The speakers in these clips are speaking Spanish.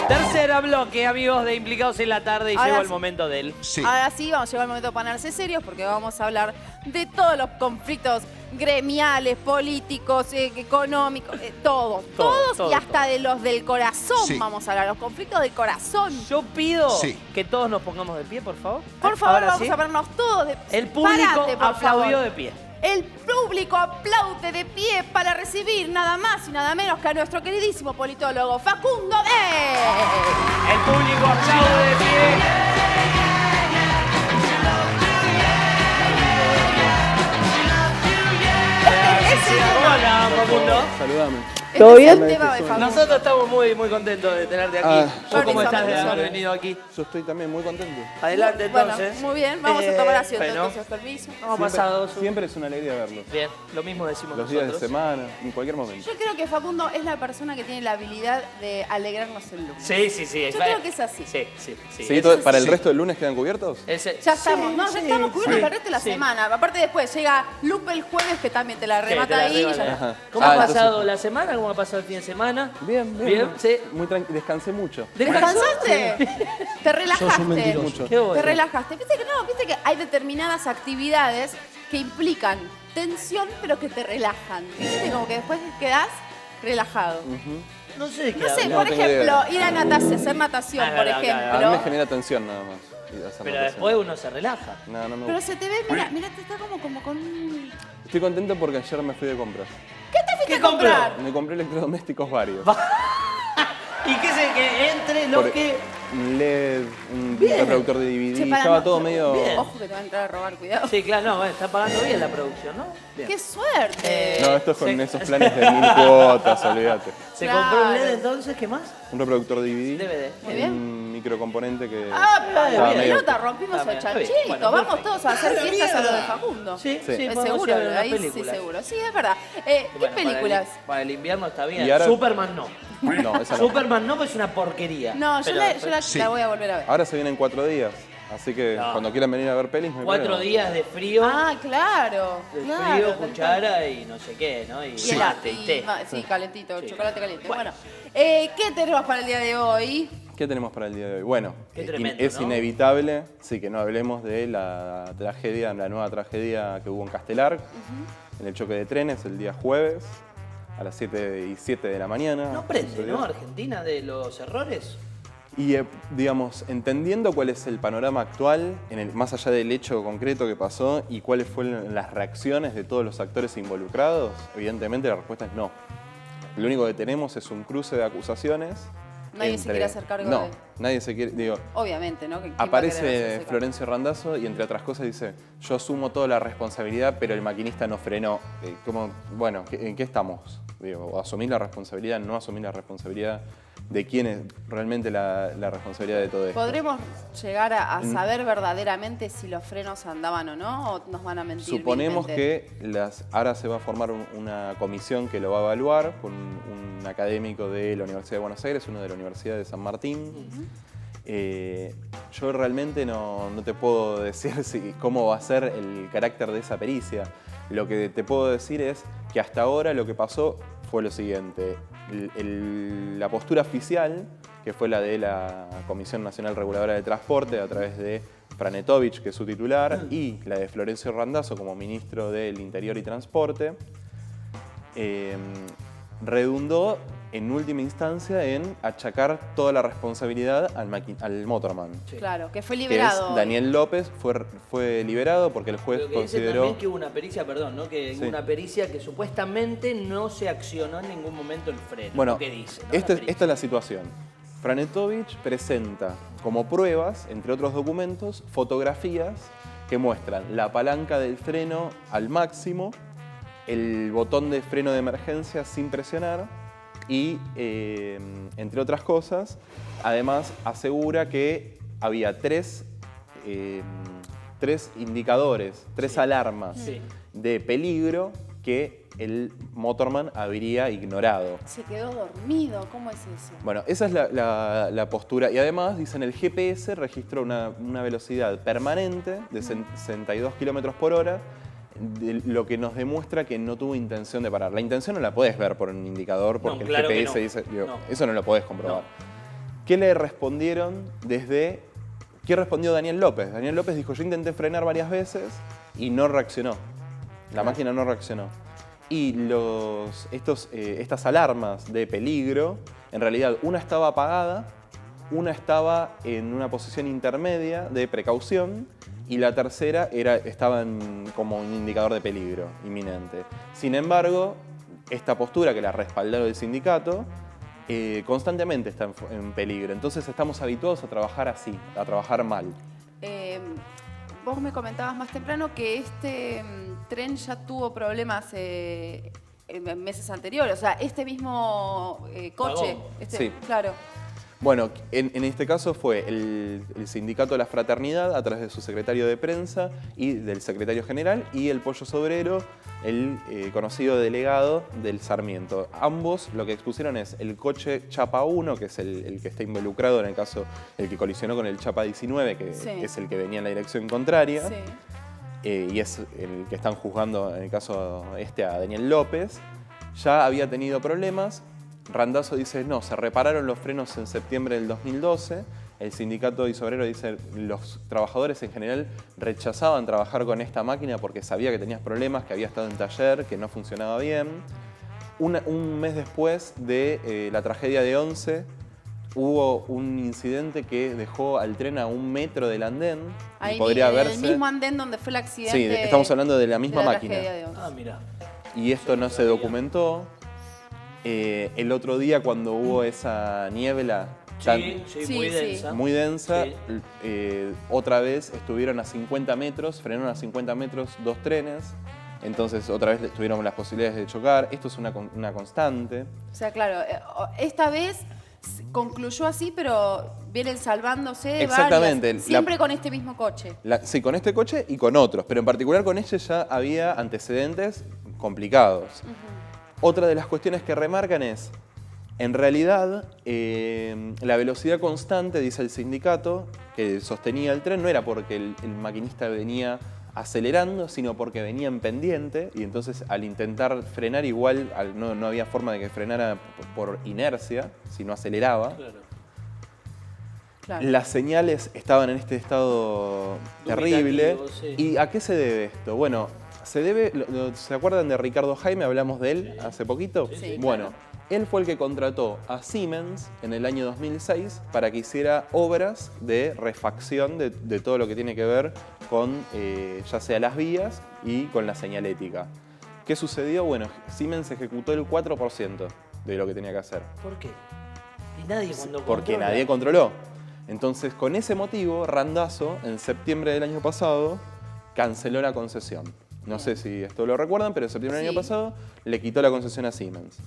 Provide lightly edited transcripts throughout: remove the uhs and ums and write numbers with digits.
Tercer bloque, amigos de Implicados en la Tarde, y Ahora llegó sí. el momento de él. Sí. Ahora sí, vamos a llegar al momento de ponerse serios porque vamos a hablar de todos los conflictos gremiales, políticos, económicos, todos todo, y hasta de los del corazón Sí. vamos a hablar, los conflictos del corazón. Yo pido Sí. que todos nos pongamos de pie, por favor. Por favor, Ahora vamos sí. a vernos todos de El público Parate, por aplaudió favor. de pie. El público aplaude de pie para recibir nada más y nada menos que a nuestro queridísimo politólogo Facundo de... El público aplaude de pie. Hola, Facundo. Saludame. ¿Todo Este es bien? el tema de Facundo. Nosotros estamos muy contentos de tenerte aquí. Ah, ¿Vos cómo permiso, estás de permiso. haber venido aquí? Yo estoy también muy contento. Adelante, Bueno, entonces. muy bien, vamos a tomar asiento bueno. entonces, permiso. ¿Cómo ha pasado? Siempre es una alegría verlos. Bien, lo mismo decimos Los días de nosotros. semana, en cualquier momento. Yo creo que Facundo es la persona que tiene la habilidad de alegrarnos el lunes. Sí. Yo creo que es así. Sí. ¿Sí? ¿Para el resto del lunes quedan cubiertos? Ya estamos, ya estamos cubiertos el resto de la semana. Aparte después llega Lupe el jueves que también te la remata ahí. y ya- Ajá. ¿Cómo ha entonces- pasado la semana? ¿Cómo ha pasado el fin de semana? Bien. Sí. Muy tranquilo. Descansé mucho. ¿Descansaste? ¿Te relajaste? Mucho. Qué bueno. Te relajaste. Viste que hay determinadas actividades que implican tensión pero que te relajan. ¿Viste? Como que después quedás relajado. No sé de qué No sé, hablas. No por tengo ejemplo, idea. ir a natación, hacer natación, Ah, es por verdad, ejemplo. A mí me genera tensión nada más. ir a hacer Pero natación. después uno se relaja. No me Pero gusta. se te ve, mira, te está como con un... Estoy contento porque ayer me fui de compras. ¿Qué te fuiste ¿Qué a comprar? Me compré electrodomésticos varios. ¿Y qué sé que entre los Por- que...? Un LED, un Bien. reproductor de DVD. Che, para, Estaba no, todo no, medio... bien. Ojo que te va a entrar a robar, cuidado. Sí, claro, no, bueno, está pagando bien la producción, ¿no? Bien. ¡Qué suerte! No, esto es con Sí. esos planes de 1000 cuotas, olvídate. ¿Se Claro. compró un LED entonces? ¿Qué más? Un reproductor de DVD. DVD. Muy bien. Un microcomponente que... ¡Ah, estaba bien! medio- Pelota, rompimos Está el bien, está bien. chanchito. Bueno, Vamos perfecto. todos a hacer fiestas a lo de Facundo. Sí, Sí. Es podemos seguro, ir a ver una ahí sí película. seguro. Sí, es verdad. ¿Qué Bueno, películas? Para el invierno está bien. Y ahora- Superman no. No, esa no. Superman no, pues es una porquería. No, yo Pero- la voy a volver a ver. Ahora se vienen 4 días, así que No. cuando quieran venir a ver pelis, no hay 4 problema. días de frío. Ah, claro. De claro, frío, tal cual. cuchara y no sé qué, ¿no? Y Y mate y té. sí, calentito, Sí. chocolate caliente. Bueno. Bueno, ¿qué tenemos para el día de hoy? ¿Qué tenemos para el día de hoy? Bueno, Qué tremendo, es ¿no? inevitable, sí, que no hablemos de la tragedia, la nueva tragedia que hubo en Castelar, en el choque de trenes el día jueves, a las 7:07 de la mañana. No aprende, sucedió. ¿no? Argentina de los errores. Y, digamos, entendiendo cuál es el panorama actual, más allá del hecho concreto que pasó y cuáles fueron las reacciones de todos los actores involucrados, evidentemente la respuesta es no. Lo único que tenemos es un cruce de acusaciones. Nadie se quiere hacer cargo No, de... nadie se quiere... Digo, Obviamente, ¿no? ¿Quién va a querer aparece hacerse cargo? Florencio Randazzo y entre otras cosas dice, yo asumo toda la responsabilidad, pero el maquinista no frenó. Bueno, ¿en qué estamos? Digo, ¿asumir la responsabilidad? ¿No asumir la responsabilidad? ¿De quién es realmente la responsabilidad de todo esto? ¿Podremos llegar a saber verdaderamente si los frenos andaban o no? ¿O nos van a mentir? Suponemos vilmente? que ahora se va a formar una comisión que lo va a evaluar con un académico de la Universidad de Buenos Aires, uno de la Universidad de San Martín. Yo realmente no te puedo decir cómo va a ser el carácter de esa pericia. Lo que te puedo decir es que hasta ahora lo que pasó fue lo siguiente. La postura oficial, que fue la de la Comisión Nacional Reguladora de Transporte a través de Franetovich, que es su titular, y la de Florencio Randazzo como ministro del Interior y Transporte, redundó en última instancia en achacar toda la responsabilidad al motorman. Sí. Claro, que fue Que es liberado. Daniel López, fue liberado porque el juez Pero que dice consideró... también que hubo una pericia, perdón, ¿no? Que Sí. hubo una pericia que supuestamente no se accionó en ningún momento el freno. Bueno, lo que dice, ¿no? esta La pericia. es la situación. Franetovich presenta como pruebas, entre otros documentos, fotografías que muestran la palanca del freno al máximo, el botón de freno de emergencia sin presionar y, entre otras cosas, además asegura que había tres indicadores, tres alarmas Sí. de peligro que el motorman habría ignorado. Se quedó dormido, ¿cómo es eso? Bueno, esa es la postura. Y además, dicen, el GPS registró una velocidad permanente de 62 km/h lo que nos demuestra que no tuvo intención de parar. La intención no la podés ver por un indicador porque claro el GPS que no. dice, digo, No. eso no lo podés comprobar. ¿Qué le respondieron ¿Qué respondió Daniel López? Daniel López dijo, yo intenté frenar varias veces y no reaccionó. La máquina no reaccionó. Y estas alarmas de peligro, en realidad una estaba apagada, una estaba en una posición intermedia de precaución y la tercera estaba como un indicador de peligro inminente. Sin embargo, esta postura que la respaldó el sindicato constantemente está en peligro. Entonces estamos habituados a trabajar así, a trabajar mal. Vos me comentabas más temprano que este tren ya tuvo problemas en meses anteriores. O sea, este mismo coche. Vagón. Sí. Claro. Bueno, en este caso fue el sindicato de la Fraternidad a través de su secretario de prensa y del secretario general y el Pollo Sobrero, el conocido delegado del Sarmiento. Ambos lo que expusieron es el coche Chapa 1, que es el que está involucrado en el caso, el que colisionó con el Chapa 19, que es el que venía en la dirección contraria. Sí. Y es el que están juzgando en el caso a Daniel López. Ya había tenido problemas. Randazzo dice, no, se repararon los frenos en septiembre del 2012. El sindicato Isobrero dice, los trabajadores en general rechazaban trabajar con esta máquina porque sabía que tenías problemas, que había estado en taller, que no funcionaba bien. Un mes después de la tragedia de Once, hubo un incidente que dejó al tren a 1 metro del andén. Ahí, y podría el verse... mismo andén donde fue el accidente. Sí, estamos hablando de la misma máquina. Ah, mira. Y esto no se documentó. El otro día cuando hubo esa niebla muy densa, otra vez estuvieron a 50 metros, frenaron a 50 metros 2 trenes, entonces otra vez tuvieron las posibilidades de chocar. Esto es una constante. O sea, claro, esta vez concluyó así, pero vienen salvándose Exactamente. varias, siempre con este mismo coche. Sí, con este coche y con otros, pero en particular con este ya había antecedentes complicados. Otra de las cuestiones que remarcan es, en realidad, la velocidad constante, dice el sindicato, que sostenía el tren, no era porque el maquinista venía acelerando, sino porque venía en pendiente, y entonces al intentar frenar igual no había forma de que frenara por inercia, si no aceleraba. Claro. Las señales estaban en este estado terrible. Sí. ¿Y a qué se debe esto? Bueno, se debe, ¿se acuerdan de Ricardo Jaime? Hablamos de él hace poquito. Sí, bueno, claro. Él fue el que contrató a Siemens en el año 2006 para que hiciera obras de refacción de todo lo que tiene que ver con ya sea las vías y con la señalética. ¿Qué sucedió? Bueno, Siemens ejecutó el 4% de lo que tenía que hacer. ¿Por qué? Y nadie cuando Porque controla. nadie controló. Entonces, con ese motivo, Randazzo, en septiembre del año pasado, canceló la concesión. No sé si esto lo recuerdan, pero en septiembre del año pasado le quitó la concesión a Siemens.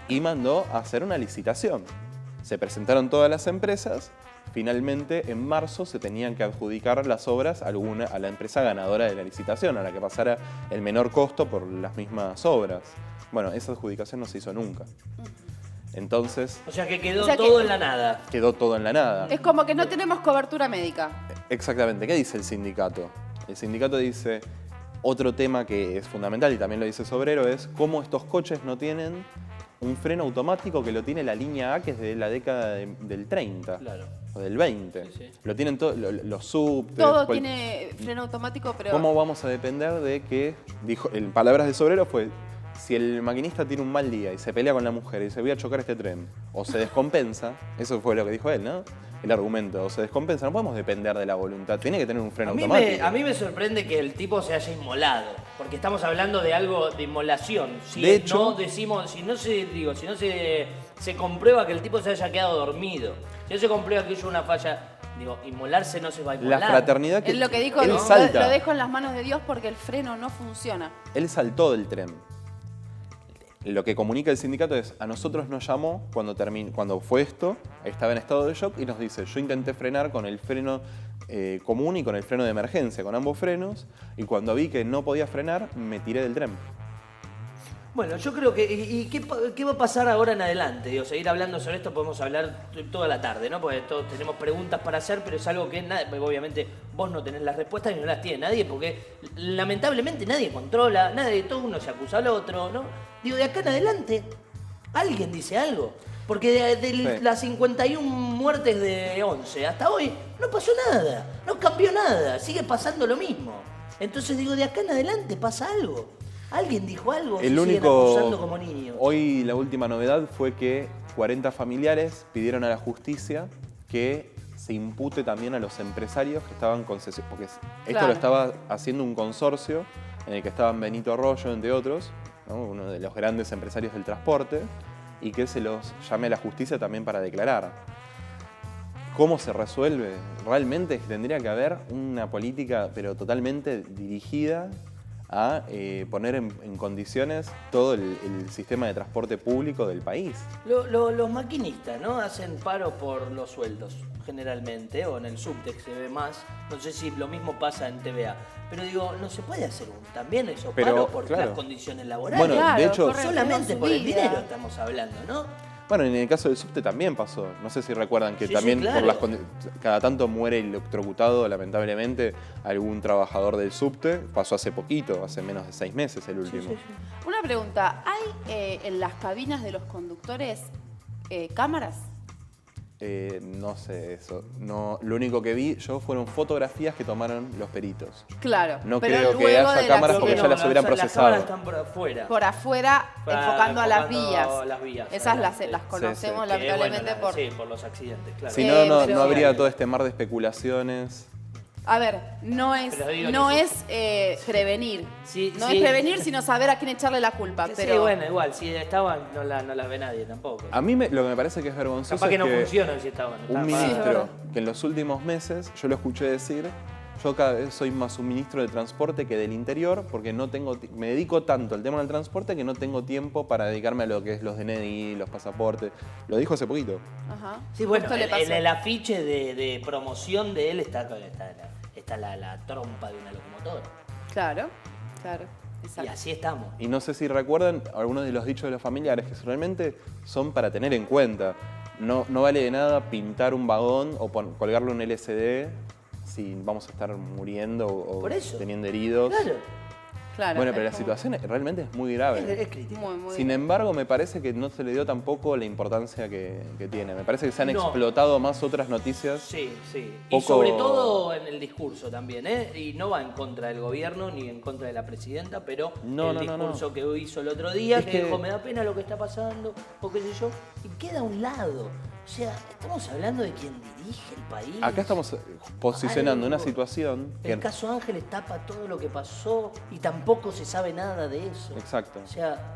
Y mandó a hacer una licitación. Se presentaron todas las empresas. Finalmente, en marzo, se tenían que adjudicar las obras a la empresa ganadora de la licitación, a la que pasara el menor costo por las mismas obras. Bueno, esa adjudicación no se hizo nunca. Entonces, O sea que quedó O sea que- todo en la nada. quedó todo en la nada. Es como que no tenemos cobertura médica. Exactamente. ¿Qué dice el sindicato? El sindicato dice, otro tema que es fundamental, y también lo dice Sobrero, es cómo estos coches no tienen un freno automático que lo tiene la línea A, que es de la década del 30 Claro. o del 20. Sí, sí. Lo tienen los subtes. Todo tiene freno automático, pero... ¿Cómo vamos a depender de que, dijo, en palabras de Sobrero fue, si el maquinista tiene un mal día y se pelea con la mujer y dice voy a chocar este tren, o se descompensa, eso fue lo que dijo él, ¿no? El argumento, o se descompensa, no podemos depender de la voluntad, tiene que tener un freno automático. A mí me sorprende que el tipo se haya inmolado, porque estamos hablando de algo de inmolación. Si De hecho- no decimos, si no se comprueba que el tipo se haya quedado dormido, si no se comprueba que hubo una falla, inmolarse no se va a inmolar. La fraternidad que Es lo que dijo, él lo salta, dejo en las manos de Dios porque el freno no funciona. él saltó del tren. Lo que comunica el sindicato es, a nosotros nos llamó cuando fue esto, estaba en estado de shock y nos dice, yo intenté frenar con el freno común y con el freno de emergencia, con ambos frenos, y cuando vi que no podía frenar, me tiré del tren. Bueno, yo creo que... ¿Y qué va a pasar ahora en adelante? Digo, seguir hablando sobre esto podemos hablar toda la tarde, ¿no? Porque todos tenemos preguntas para hacer, pero es algo que obviamente vos no tenés las respuestas y no las tiene nadie, porque lamentablemente nadie controla, todo uno se acusa al otro, ¿no? Digo, de acá en adelante, alguien dice algo. Porque de las 51 muertes de 11 hasta hoy no pasó nada, no cambió nada, sigue pasando lo mismo. Entonces digo, de acá en adelante pasa algo. ¿Alguien dijo algo? El se único, siguen acusando como niños. hoy la última novedad fue que 40 familiares pidieron a la justicia que se impute también a los empresarios que estaban concesionando, porque esto lo estaba haciendo un consorcio en el que estaban Benito Arroyo, entre otros, ¿no? Uno de los grandes empresarios del transporte, y que se los llame a la justicia también para declarar. ¿Cómo se resuelve? Realmente tendría que haber una política, pero totalmente dirigida a poner en condiciones todo el sistema de transporte público del país. Los maquinistas, ¿no? Hacen paro por los sueldos, generalmente, o en el subte que se ve más. No sé si lo mismo pasa en TVA. Pero digo, no se puede hacer también esos paros por las condiciones laborales. Bueno, claro, de hecho, solamente por el dinero estamos hablando, ¿no? Bueno, en el caso del subte también pasó. No sé si recuerdan que Sí, también sí, claro. cada tanto muere electrocutado, lamentablemente, algún trabajador del subte. Pasó hace poquito, hace menos de 6 meses el último. Una pregunta, ¿hay en las cabinas de los conductores cámaras? No sé eso. No, lo único que vi yo fueron fotografías que tomaron los peritos. Claro. No pero creo que luego haya de cámaras la porque acción, ya las hubieran Las procesado. cámaras están por afuera. por afuera, enfocando a las vías. las vías, Esas adelante. las conocemos Sí, lamentablemente por... Sí, por los accidentes, claro. Si no, no pero- habría todo este mar de especulaciones. A ver, no es, Pero digo no que es prevenir. Sí, no sí. es prevenir, sino saber a quién echarle la culpa. Pero Sí, bueno, igual, si estaban, no las ve nadie tampoco. A mí lo que me parece que es vergonzoso Capaz que es no que funcionan si estaban. un estaban Sí, es ministro verdad. que en los últimos meses yo lo escuché decir, yo cada vez soy más un ministro de transporte que del interior porque no tengo, me dedico tanto al tema del transporte que no tengo tiempo para dedicarme a lo que es los DNI, los pasaportes. Lo dijo hace poquito. Ajá. Sí, bueno, Justo le en pasó. el afiche de promoción de él está la trompa de una locomotora. Claro, claro. Y Exacto. así estamos. Y no sé si recuerdan algunos de los dichos de los familiares que realmente son para tener en cuenta. No vale de nada pintar un vagón o colgarle un LCD si vamos a estar muriendo o Por eso. teniendo heridos. Claro, Bueno, es pero la como- situación realmente es muy grave. Es crítico. Muy Sin embargo, me parece que no se le dio tampoco la importancia que tiene. Me parece que se han No. explotado más otras noticias. Sí, sí. Y Poco- sobre todo en el discurso también, ¿eh? Y no va en contra del gobierno ni en contra de la presidenta, pero No, el no, no, discurso no. que hizo el otro día, Es que que- dijo, me da pena lo que está pasando, o qué sé yo, y queda a un lado. O sea, estamos hablando de quien dirige el país. Acá estamos posicionando una Algo. situación que... El caso Ángeles tapa todo lo que pasó y tampoco se sabe nada de eso. Exacto. O sea,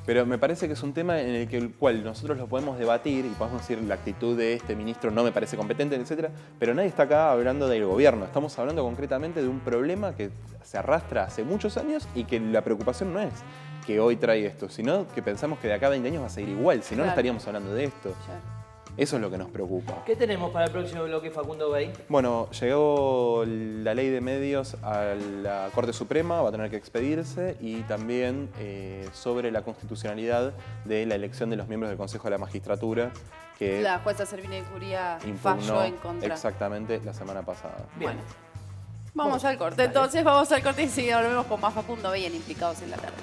Pero me parece que es un tema en el cual nosotros lo podemos debatir y podemos decir la actitud de este ministro no me parece competente, etcétera, pero nadie está acá hablando del gobierno. Estamos hablando concretamente de un problema que se arrastra hace muchos años y que la preocupación no es que hoy trae esto, sino que pensamos que de acá a 20 años va a seguir igual, si no, no Claro. estaríamos hablando de esto. Ya. Eso es lo que nos preocupa. ¿qué tenemos para el próximo bloque, Facundo Bay? Bueno, llegó la ley de medios a la Corte Suprema, va a tener que expedirse, y también sobre la constitucionalidad de la elección de los miembros del Consejo de la Magistratura, que La jueza Servini de Curia impugnó falló en contra. exactamente la semana pasada. Bien. Bueno, vamos al corte. Entonces vamos al corte y sí, volvemos con más Facundo Bay en Implicados en la Tarde.